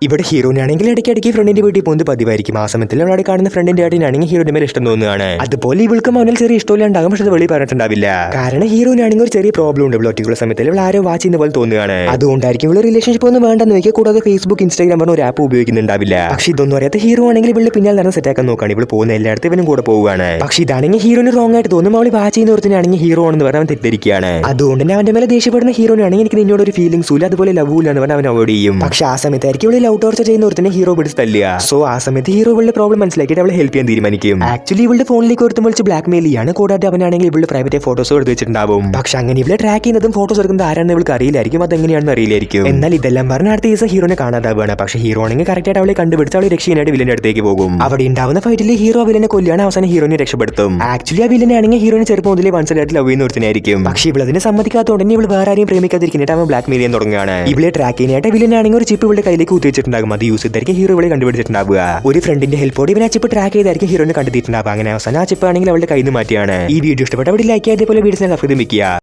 ഇവിടെ ഹീറോനാണെങ്കിൽ ഇടയ്ക്കിടയ്ക്ക് ഫ്രണ്ടിന്റെ വീട്ടിൽ പോകുന്നത് പതിവായിരിക്കും. ആ സമയത്തിൽ അവിടെ കാണുന്ന ഫ്രണ്ടിന്റെ ആട്ടിനാണെങ്കിൽ ഹീറോന്റെ മേലെ ഇഷ്ടം തോന്നുകയാണ്. അതുപോലെ ഇവൾക്കും അവനിൽ ചെറിയ ഇഷ്ടമില്ല ഉണ്ടാകും, പക്ഷെ അത് വെളി പറഞ്ഞിട്ടുണ്ടാവില്ല. കാരണം ഹീറോനാണെങ്കിൽ ഒരു ചെറിയ പ്രോബ്ലം ഉണ്ട്. ഒറ്റയ്ക്കുള്ള സമയത്തിൽ ഇവൾ ആരോ വാച്ച് ചെയ്യുന്ന പോലെ തോന്നുകയാണ്. അതുകൊണ്ടായിരിക്കും ഇവള് റിലേഷൻഷിപ്പ് ഒന്നും വേണ്ടെന്ന് നോക്കിയാൽ കൂടാതെ ഫേസ്ബുക്ക് ഇൻസ്റ്റാഗ്രാം പറഞ്ഞ ഒരു ആപ്പ് ഉപയോഗിക്കുന്നുണ്ടാവില്ല. പക്ഷെ ഇതൊന്നും അറിയാത്ത ഹീറോ ആണെങ്കിൽ ഇവള് പിന്നാലെ നടന്ന് സെറ്റാക്കാൻ നോക്കുകയാണ്. ഇവള് പോകുന്ന എല്ലായിടത്തും ഇവനും കൂടെ പോവുകയാണ്. പക്ഷെ ഇതാണെങ്കിൽ ഹീറോന് റോങ് ആയിട്ട് തോന്നും. അവൾ വാച്ച് ചെയ്യുന്ന ഒരുത്തനാണെങ്കിൽ ഹീറോ ആണെന്ന് പറഞ്ഞാൽ അവൻ തെറ്റിദ്ധരിക്കുകയാണ്. അതുകൊണ്ട് തന്നെ അവന്റെ മേലെ ദേഷ്യപ്പെടുന്ന ഹീറോനാണെങ്കിൽ എനിക്ക് നിന്നോട് ഒരു ഫീലിംഗ്സ് ഇല്ല, അതുപോലെ ലവ് ഇല്ല എന്ന് പറഞ്ഞാൽ അവൻ അവോയ്ഡ് ചെയ്യും. പക്ഷെ ആ സമയത്തായിരിക്കും ഇവള് ലവ് ടോർച്ചർ ചെയ്യുന്ന ഒരുത്തനെ ഹീറോ പിടിച്ച് തല്ലുക. സോ ആ സമയത്ത് ഹീറോ ഇവളുടെ പ്രോബ്ലം മനസ്സിലാക്കിയിട്ട് അവളെ ഹെൽപ്പ് ചെയ്യാൻ തീരുമാനിക്കും. ആക്ച്വലി ഇവളുടെ ഫോണിലേക്ക് ഒരുത്തും വിളിച്ച് ബ്ലാക്ക് മെയിൽ ചെയ്യാണ്. കൂടാതെ അവനാണെങ്കിൽ ഇവളുടെ പ്രൈവറ്റ് ഫോട്ടോസ് എടുത്ത് വെച്ചിട്ടുണ്ടാവും. പക്ഷെ അങ്ങനെ ഇവളെ ട്രാക്ക് ചെയ്യുന്നതും ഫോട്ടോസ് എടുക്കുന്നത് ആരാണെന്ന് ഇവൾക്ക് അറിയില്ലായിരിക്കും, അതെങ്ങനെയാണെന്ന് അറിയില്ലായിരിക്കും. എന്നാൽ ഇതെല്ലാം പറഞ്ഞ അടുത്ത ദിവസം ഹീറോനെ കാണാതാവുകയാണ്. പക്ഷെ ഹീറോ ആണെങ്കിൽ കറക്റ്റ് ആയിട്ട് അവളെ കണ്ടുപിടിച്ച് അവളെ രക്ഷയായിട്ട് വില്ലന്റെ അടുത്തേക്ക് പോകും. അവിടെ ഉണ്ടാവുന്ന ഫൈറ്റിൽ ഹീറോ വില്ലനെ കൊല്ലാണ്, അവസാനം ഹീറോനെ രക്ഷപ്പെടുത്തും. ആക്ച്വലി ആ വില്ലനെ ആണെങ്കിൽ ഹീറോനെ ചെറുപ്പം മുതലേ വൺസൈഡായിട്ട് ലവ് ചെയ്യുന്ന ഒരുത്തനായിരിക്കും. പക്ഷെ ഇവളതിനെ സമ്മതിക്കാത്തതുകൊണ്ട് ഇവൾ വേറെ ആരെയും പ്രേമിക്കാതിരിക്കാനായിട്ട് അവൻ ബ്ലാക്ക് മെയിൽ ചെയ്യാൻ തുടങ്ങുകയാണ്. ഇവളെ ട്രാക്ക് ചെയ്യാനായിട്ട് വില്ലനാണെങ്കിൽ ഒരു ചിപ്പ് ഇവളുടെ കയ്യിലേക്ക് കുത്തിവെച്ചിട്ടുണ്ടാകും. അത് യൂസ് ചെയ്തായിരിക്കും ഹീറോ ഇവളെ കണ്ടുപിടിച്ചിട്ടുണ്ടാവുക. ഒരു ഫ്രണ്ടിന്റെ ഹെൽപ്പോടെ ഇവൻ ആ ചിപ്പ് ട്രാക്ക് ചെയ്തായിരിക്കും ഹീറോനെ കണ്ടെത്തിയിട്ടുണ്ടാവുക. അങ്ങനെ അവസാനം ആ ചിപ്പ് ആണെങ്കിൽ അവളുടെ കയ്യിൽ നിന്ന് മാറ്റിയാണ്. ഈ വീഡിയോ ഇഷ്ടപ്പെട്ട അവിടെ ലൈക്ക് ചെയ്തേപോലെ വീഡിയോസിനെ സബ്സ്ക്രൈബ് ചെയ്യുക.